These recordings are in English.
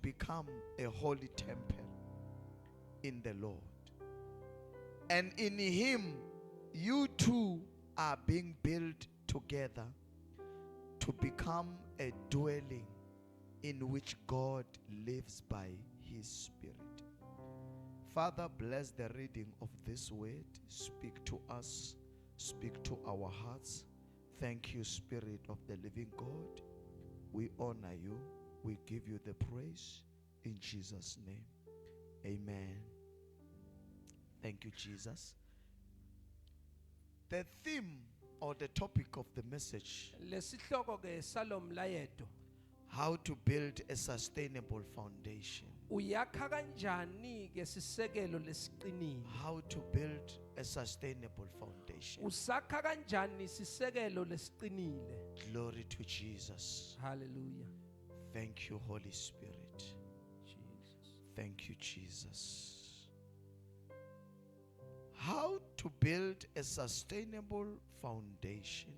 become a holy temple in the Lord. And in him, you two are being built together to become a dwelling in which God lives by his Spirit. Father, bless the reading of this word. Speak to us. Speak to our hearts. Thank you, Spirit of the living God. We honor you. We give you the praise in Jesus' name. Amen. Thank you, Jesus. The theme or the topic of the message: how to build a sustainable foundation. How to build a sustainable foundation. Glory to Jesus. Hallelujah. Thank you, Holy Spirit. Jesus. Thank you, Jesus. How to build a sustainable foundation.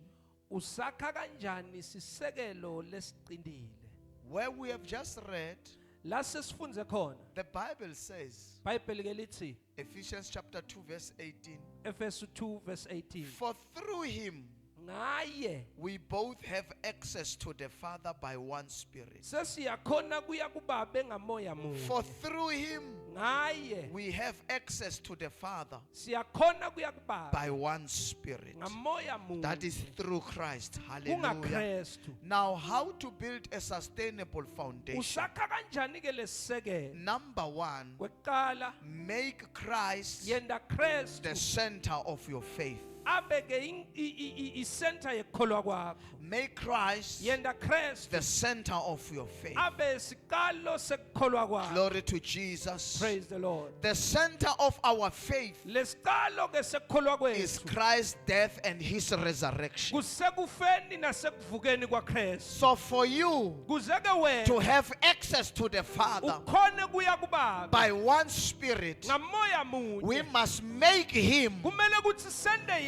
Where we have just read, the Bible says, Ephesians chapter 2 verse 18, for through him we both have access to the Father by one Spirit. For through him we have access to the Father by one Spirit. That is through Christ. Hallelujah. Now, how to build a sustainable foundation? Number one, make Christ the center of your faith. Make Christ the center of your faith. Glory to Jesus. Praise the Lord. The center of our faith is Christ's death and his resurrection. So for you to have access to the Father by one Spirit, we must make him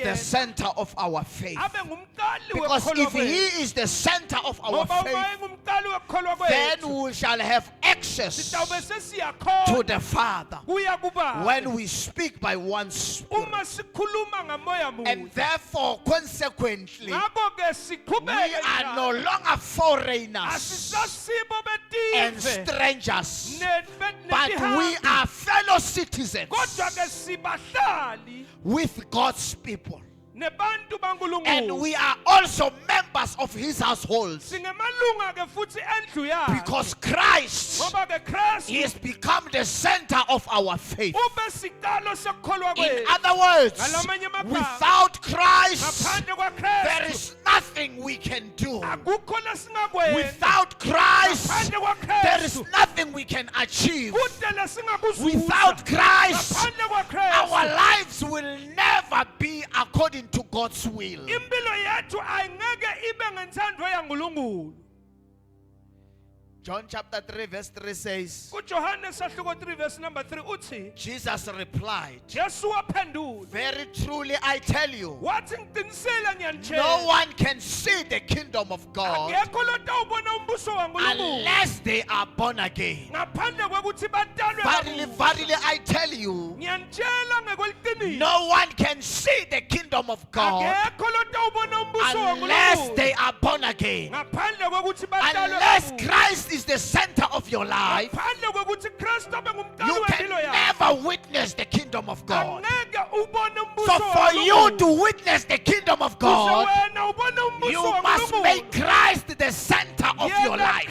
the center of our faith. Because if he is the center of our faith, then we shall have access to the Father when we speak by one Spirit. And therefore, consequently, we are no longer foreigners and strangers, but we are fellow citizens with God's people. And we are also members of his household. Because Christ has become the center of our faith. In other words, without Christ, there is nothing we can do. Without Christ, there is nothing we can achieve. Without Christ, our lives will never be according to God's will. John chapter 3 verse 3 says, Jesus replied, very truly I tell you, no one can see the kingdom of God unless they are born again. Verily, verily I tell you, no one can see the kingdom of God unless they are born again. Unless Christ is the center of your life, you can never witness the kingdom of God. So for you to witness the kingdom of God, you must make Christ the center of your life.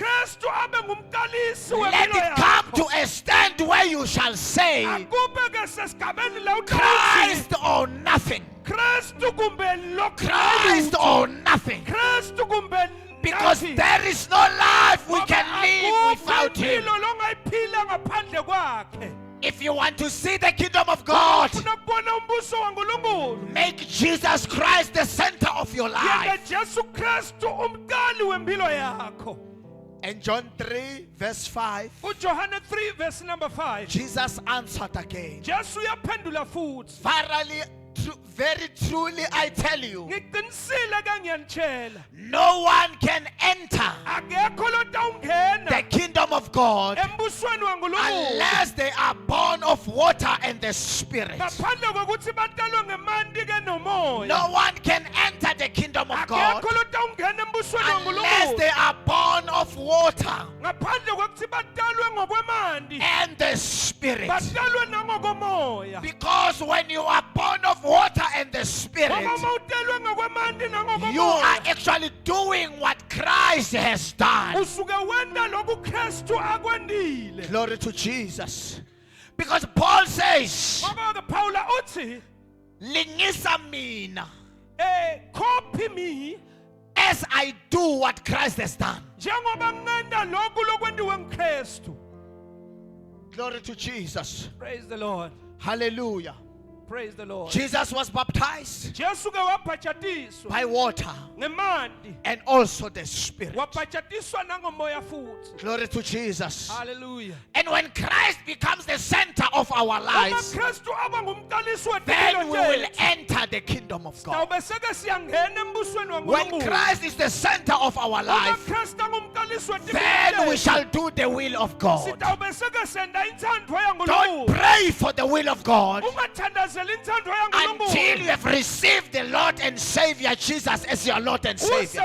Let it come to a stand where you shall say, Christ or nothing. Christ or nothing. Because there is no life we can live without him. If you want to see the kingdom of God, make Jesus Christ the center of your life. And John 3 verse 5, Jesus answered again, verily Very truly I tell you, no one can enter the kingdom of God unless they are born of water and the Spirit. No one can enter the kingdom of God unless they are born of water and the Spirit. Because when you are born of water and the Spirit, you are actually doing what Christ has done. Glory to Jesus. Because Paul says, Lingisa mina, copy me as I do what Christ has done. Glory to Jesus. Praise the Lord. Hallelujah. Praise the Lord. Jesus was baptized by water and also the Spirit. Glory to Jesus. Hallelujah. And when Christ becomes the center of our lives, then we will enter the kingdom of God. When Christ is the center of our life, then we shall do the will of God. Don't pray for the will of God until you have received the Lord and Savior Jesus as your Lord and Savior.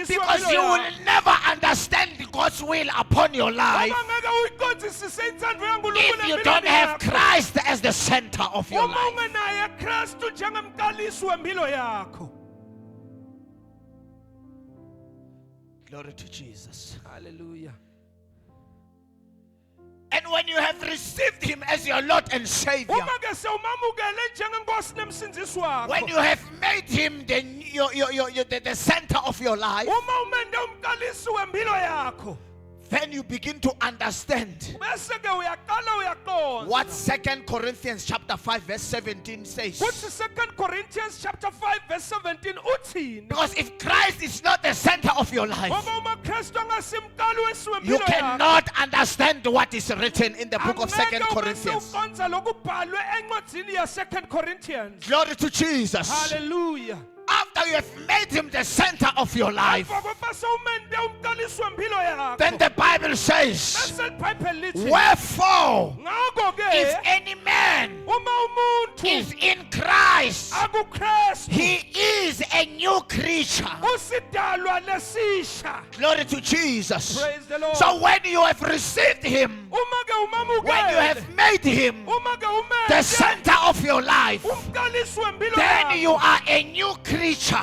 Because you will never understand God's will upon your life if you don't have Christ as the center of your life. Glory to Jesus. Hallelujah. And when you have received Him as your Lord and Savior, when you have made Him the center of your life, then you begin to understand what 2 Corinthians chapter 5 verse 17 says. 2 Corinthians chapter 5 verse 17 because if Christ is not the center of your life, you cannot understand what is written in the book of 2 Corinthians. Glory to Jesus. Hallelujah. After you have made Him the center of your life, then the Bible says, wherefore, if any man is in Christ, he is a new creature. Glory to Jesus. Praise the Lord. So when you have received Him, when you have made Him the center of your life, then you are a new creature.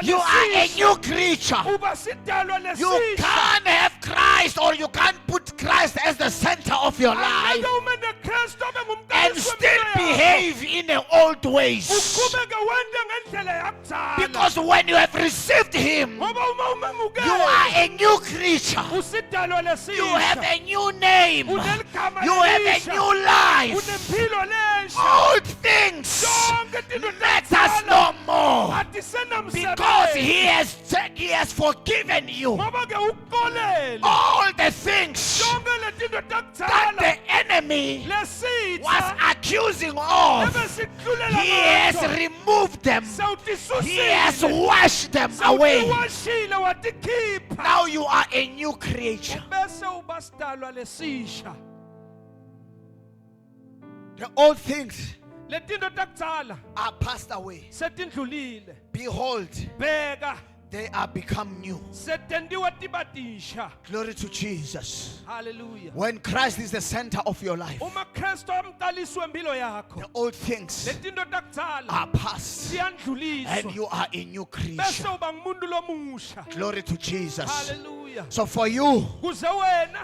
You are a new creature. You can't have Christ, or you can't put Christ as the center of your life and still behave in the old ways. Because when you have received Him, you are a new creature. You have a new name. You have a new life. Old things let us no more, because He has forgiven you all the things that the enemy was accusing of. He has removed them. He has washed them away. Now you are a new creature. The old things are passed away. Behold, they are become new. Glory to Jesus. Hallelujah. When Christ is the center of your life, the old things are past and you are a new creature. Glory to Jesus. Hallelujah. So for you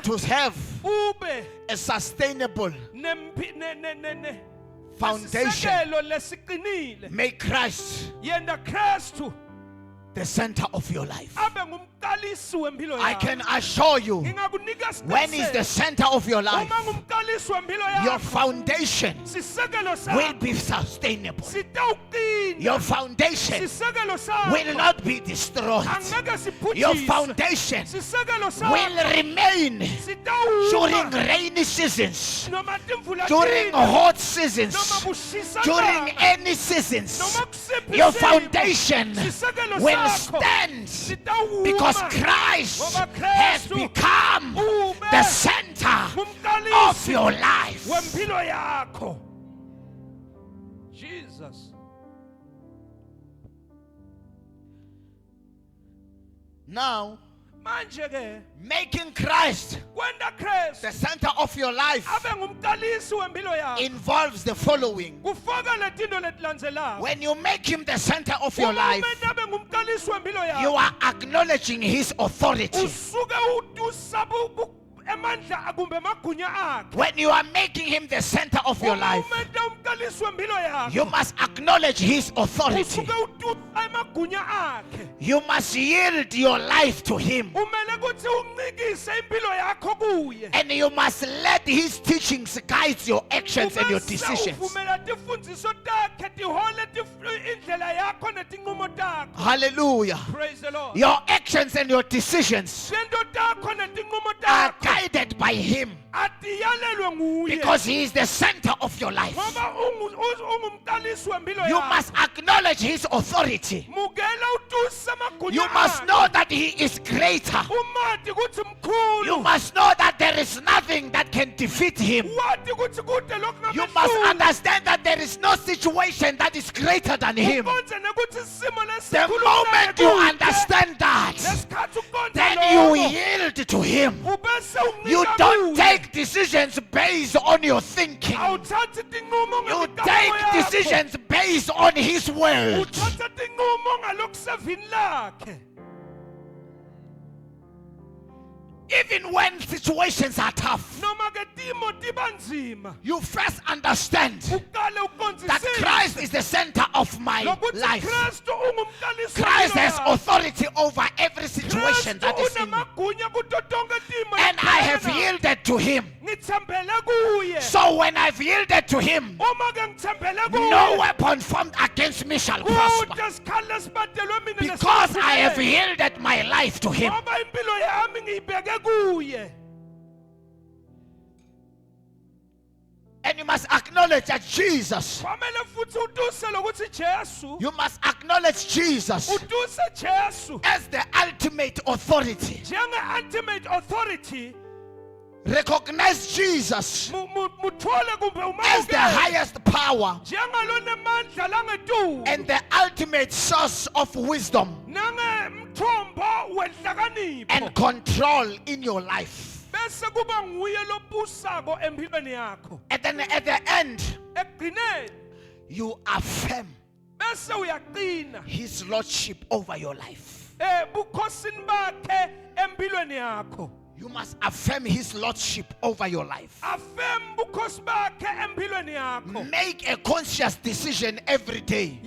to have a sustainable foundation, make Christ the center of your life. I can assure you, when is the center of your life, your foundation will be sustainable. Your foundation will not be destroyed. Your foundation will remain during rainy seasons, during hot seasons, during any seasons. Your foundation will stand because Christ has become the center of your life. Jesus. Now, making Christ the center of your life involves the following. When you make him the center of your life, you are acknowledging his authority. When you are making him the center of your life, you must acknowledge his authority. You must yield your life to him. And you must let his teachings guide your actions and your decisions. Hallelujah. Praise the Lord. Your actions and your decisions are guided by him, because he is the center of your life. You must acknowledge his authority. You must know that he is greater. You must know that there is nothing that can defeat him. You must understand that there is no situation that is greater than him. The moment you understand that, then you yield to him. You don't take decisions based on your thinking. You take decisions based on his word. Even when situations are tough, you first understand that Christ is the center of my life. Christ has authority over every situation that is in me. And I have yielded to him. So when I've yielded to him, no weapon formed against me shall prosper, because I have yielded my life to him. And you must acknowledge that Jesus, you must acknowledge Jesus as the ultimate authority. Recognize Jesus as the highest power and the ultimate source of wisdom and control in your life. And then at the end, you affirm his lordship over your life. You must affirm his lordship over your life. Make a conscious decision every day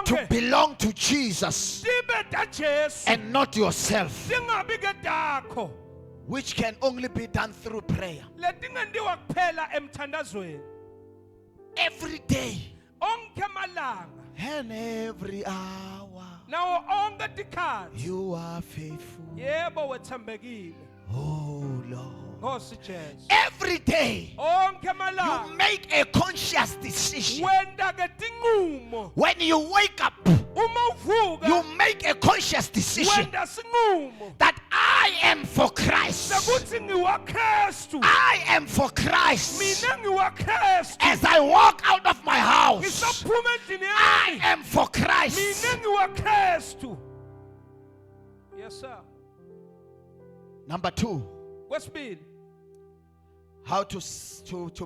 to belong to Jesus and not yourself, which can only be done through prayer. Every day and every hour, you are faithful. Oh Lord. Every day you make a conscious decision. When you wake up, you make a conscious decision that I am for Christ. I am for Christ. As I walk out of my house, I am for Christ. Yes, sir. Number 2, how to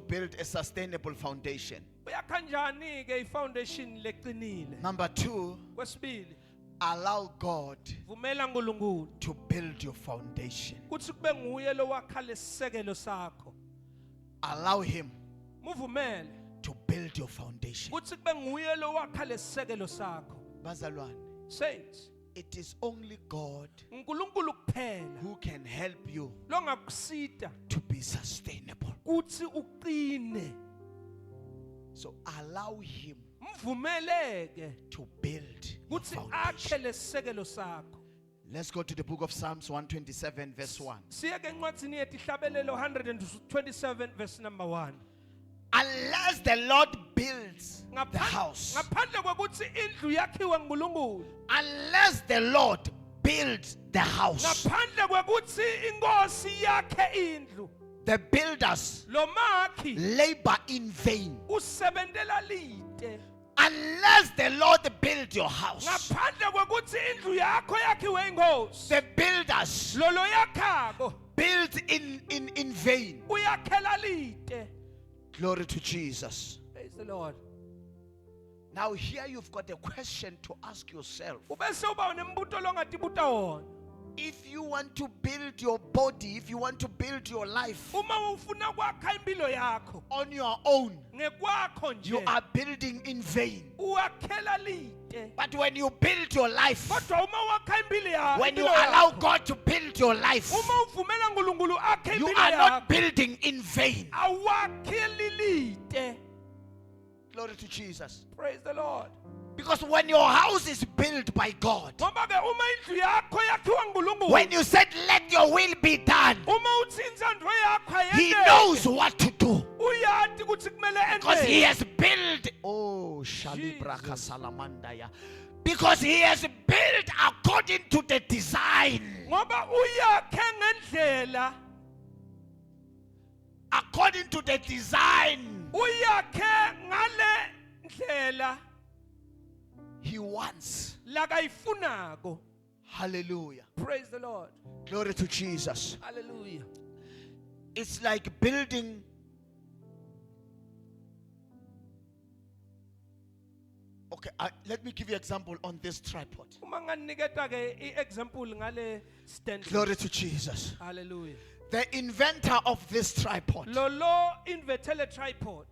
build a sustainable foundation. Number 2, allow God to build your foundation. Allow him to build your foundation. Bazalwane, Saints, it is only God uNkulunkulu kuphela who can help you longakusita to be sustainable. kuthi uqine. So allow him Mvumeleke to build your kuthi foundation. akhe lesisekelo sakho. Let's go to the book of Psalms 127 verse 1. Siyeke encwadzini yethu ihlabelelo 127 verse number 1. Unless the Lord builds the house, Ngaphandle kwekuthi indlu yakhiwe nguNkulunkulu. unless the Lord builds the house, Ngaphandle kwekuthi inkosi yakhe indlu. the builders Lo makhi labor in vain. usebentela lite. Unless the Lord build your house, Ngaphandle kwekuthi indlu yakho yakhiwe inkosi. the builders Lo yakhako build in vain. uyakhela lite. Glory to Jesus. Praise the Lord. Now here you've got a question to ask yourself. Ubese uba nembuto longatibuta wona. If you want to build your body, if you want to build your life Uma ufuna kwakha impilo yakho on your own, ngekwakho nje. you are building in vain. Uyakhela lite. But when you build your life, Kodwa uma wakha impilo yakho. when you allow God to build your life, Uma uvumela uNkulunkulu akhe you impilo are yakho. not building in vain. Awakheli lite. Glory to Jesus. Praise the Lord. Because when your house is built by God, Ngoba ke uma indlu yakho yakhiwa nguNkulunkulu. when you said, let your will be done, Uma uthi inzandvo yakho He ayendeke. knows what to do. Uyati ukuthi kumele Because He endeke. has built. Oh, Shalibraka Salamandaya. Because He has built according to the design. Ngoba uyakhe ngendlela. According to the design Uyakhe ngale ndlela He wants. lakayifunako. Hallelujah. Praise the Lord. Glory to Jesus. Hallelujah. It's like building. Okay, let me give you an example on this tripod. Uma nganiketa ke i-example ngale stand. Glory to Jesus. Hallelujah. The inventor of this tripod, Lo invetele tripod.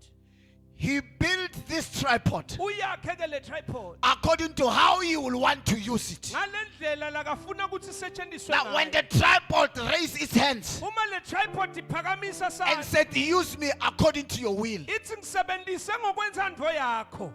he built this tripod Uyakhe ke le tripod. according to how he will want to use it. Ngale ndlela lakafuna ukuthi isetshenziswe Now, when ngayo. the tripod raised its hands Uma le tripod iphakamisa and sandla. said, use me according to your will, Ithi ngisebenzise ngokwenzandvo yakho.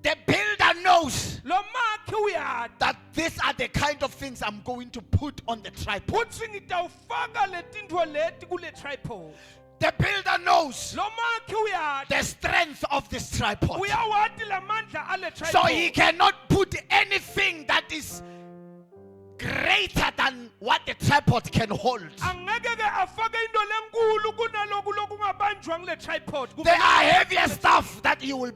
the builder knows Lo makhi uyati that these are the kind of things I'm going to put on the tripod. ukuthi ngitawufaka le tintfo leti kule tripod. The builder knows Lo makhi uyati the strength of this tripod. uyawati lamandla ale tripod. So he cannot put anything that is greater than what the tripod can hold. Angeke ke afake into lenkulu kunaloku lokungabanjwa ngile tripod. There are heavier stuff that he will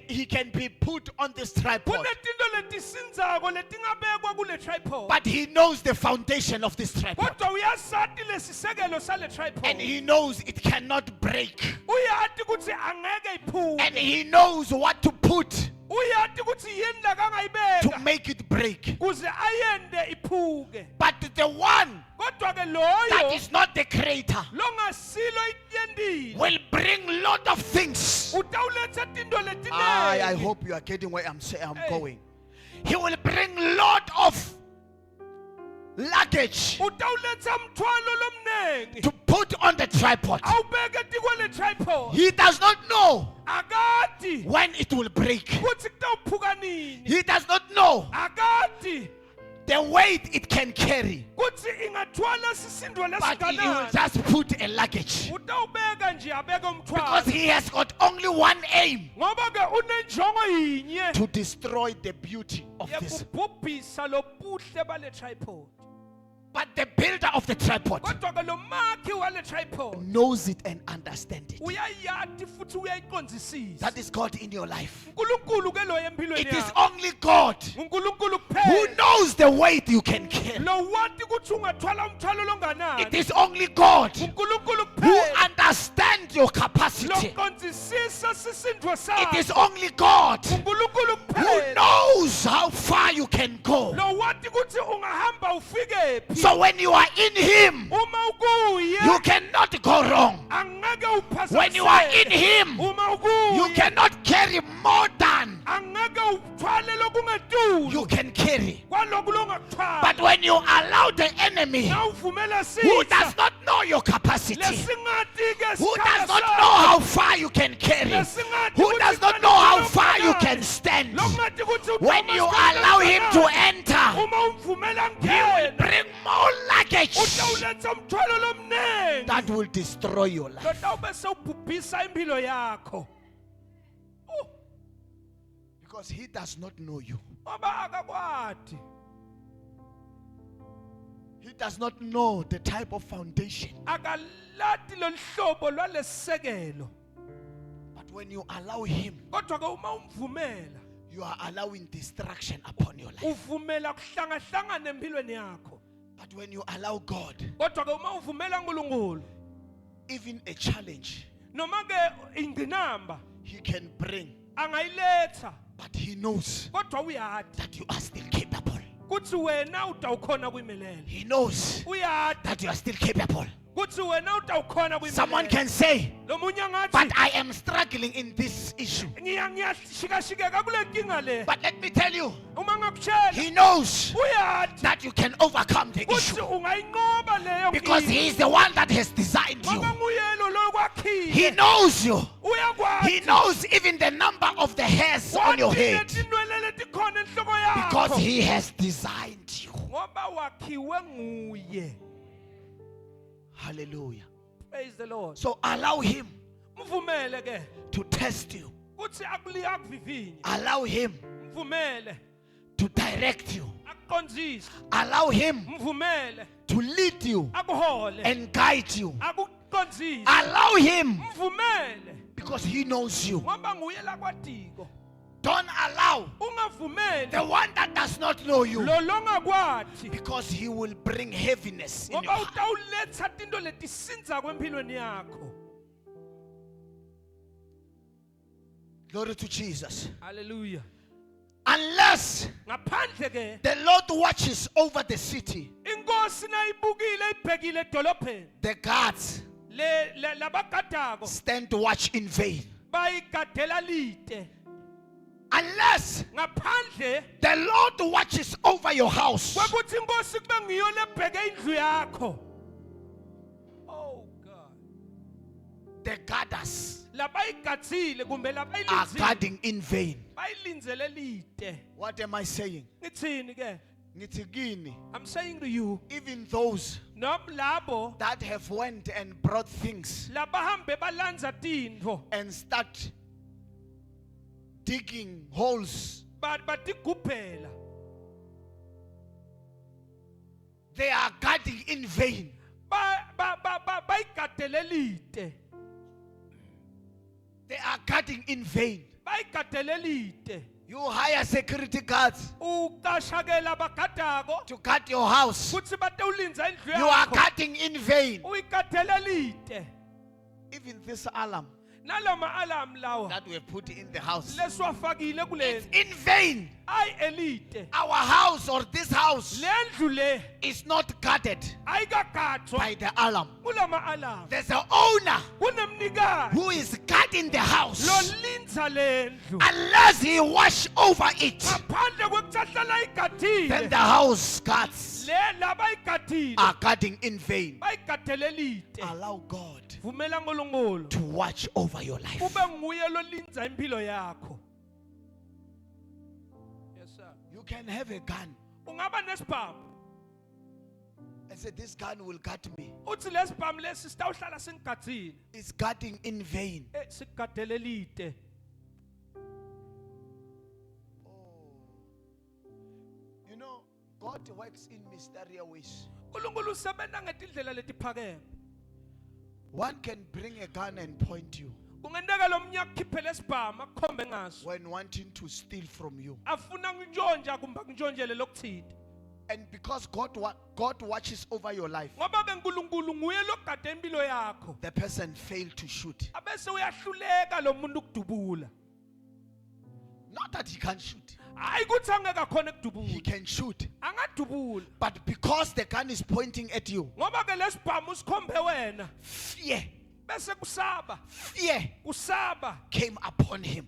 he can be put on this tripod. Kunetinto letisindzako letingabekwa kule tripod. But he knows the foundation of this tripod. Kodwa uyasati lesisekelo sale tripod. And he knows it cannot break. Uyati ukuthi angeke iphume. And he knows what to put Uyati ukuthi yini la to kangayibeka make it break. kuze ayende iphuke. But the one Kodwa ke that loyo is not the creator longasilo itendile. will bring lot of things. Utawuletsa tinto I letinengi. hope you are getting where I'm Hey. going. He will bring lot of luggage Utawuletsa mthwalo lomnengi. to put on the tripod. Awubeke tikwele tripod. He does not know Akati when it will break. ukuthi kutawuphuka nini. He does not know Akati the weight it can carry. kuthi ingathwala sisindo But he will lesikanani. just put a luggage. Utawubeka nje abeke Because umthwalo. he has got only one aim: Ngoba ke unenjongo yinye to destroy the beauty of this. yekubhubhisa lobuhle bale tripod. But the builder of the tripod Kodwa ke lo makhi wale tripod knows it and understands it. uyayati futhi uyayiqondzisisa. That is God in your life. uNkulunkulu ke lo empilweni It is yakho. only God uNkulunkulu who kuphela knows the weight you can carry. lo wati ukuthi ungathwala umthwalo longanani. It is only God uNkulunkulu who kuphela understands your capacity. loqondzisisa sisindvo It sakho. is only God uNkulunkulu who kuphela knows how far you can go. lo wati ukuthi ungahamba ufikephi. So when you are in Him, Uma ukuye you cannot go wrong. angeke When you are in uphazamiseke. Him, Uma you ukuye cannot carry more than you can carry. But when you allow the enemy who does not know your capacity, who does not know how far you can carry, who does not know how far you can stand, when you allow him to enter, he will bring more luggage that will destroy your life. Because he does not know you. He does not know the type of foundation. But when you allow him, you are allowing destruction upon your life. But when you allow God, even a challenge, he can bring. But he knows that you are still capable. He knows that you are still capable. Someone can say, but I am struggling in this issue. But let me tell you, he knows that you can overcome the issue. Because he is the one that has designed you. He knows you. He knows even the number of the hairs on your head. Because he has designed you. Hallelujah. Praise the Lord. So allow him to test you. Allow him to direct you. Allow him to lead you and guide you. Allow him because he knows you. Don't allow the one that does not know you, because he will bring heaviness in your heart. Glory to Jesus. Hallelujah. Unless the Lord watches over the city, the guards stand to watch in vain. Unless the Lord watches over your house, oh God, the guarders are guarding in vain. What am I saying? I'm saying to you, even those that have went and brought things and start digging holes, they are guarding in vain. They are guarding in vain. You hire security guards to guard your house. You are guarding in vain. Even this alarm that we have put in the house, it's in vain. Our house or this house is not guarded by the alarm. There's an owner who is guarding the house. Unless he wash over it, then the house guards are guarding in vain. Allow God to watch over your life. Yes, sir. You can have a gun and say, this gun will guard me. It's guarding in vain. You know, God works in mysterious ways. One can bring a gun and point you when wanting to steal from you. And because God watches over your life, the person failed to shoot. Not that he can't shoot. He can shoot. But because the gun is pointing at you, fear came upon him.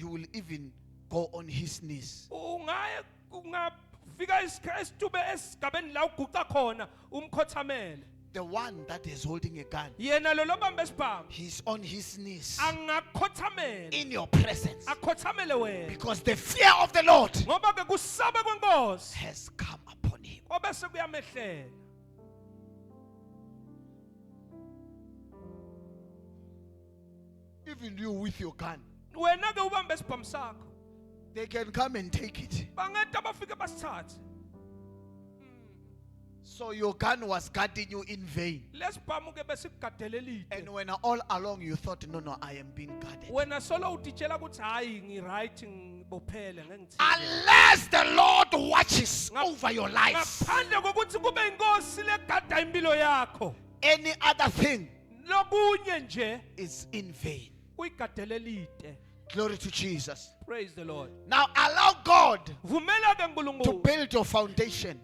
you will even go on his knees. The one that is holding a gun, he's on his knees in your presence, because the fear of the Lord has come upon him. Even you with your gun, they can come and take it. So your gun was guarding you in vain. And when all along you thought, no, I am being guarded. Unless the Lord watches over your life, any other thing is in vain. Glory to Jesus. Praise the Lord. Now allow God to build your foundation.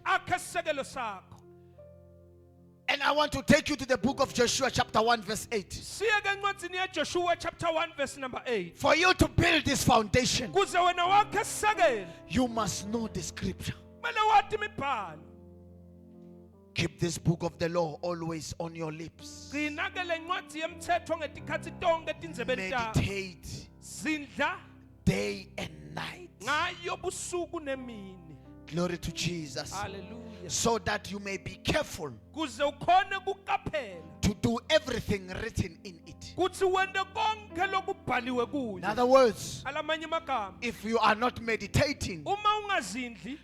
And I want to take you to the book of Joshua chapter 1 verse 8. Joshua chapter 1 verse number 8. For you to build this foundation, you must know the scripture. Keep this book of the law always on your lips. Meditate day and night. Glory to Jesus. Hallelujah. So that you may be careful to do everything written in it. In other words, if you are not meditating,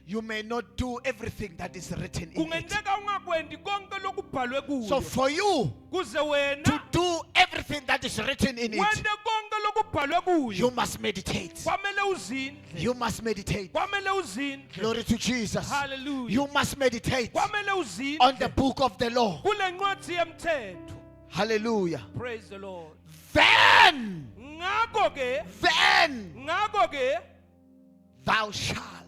you may not do everything that is written in it. So for you to do everything that is written in it, you must meditate. You must meditate. Glory to Jesus. Hallelujah. You must meditate on the book of the law. Hallelujah. Praise the Lord. Then thou shalt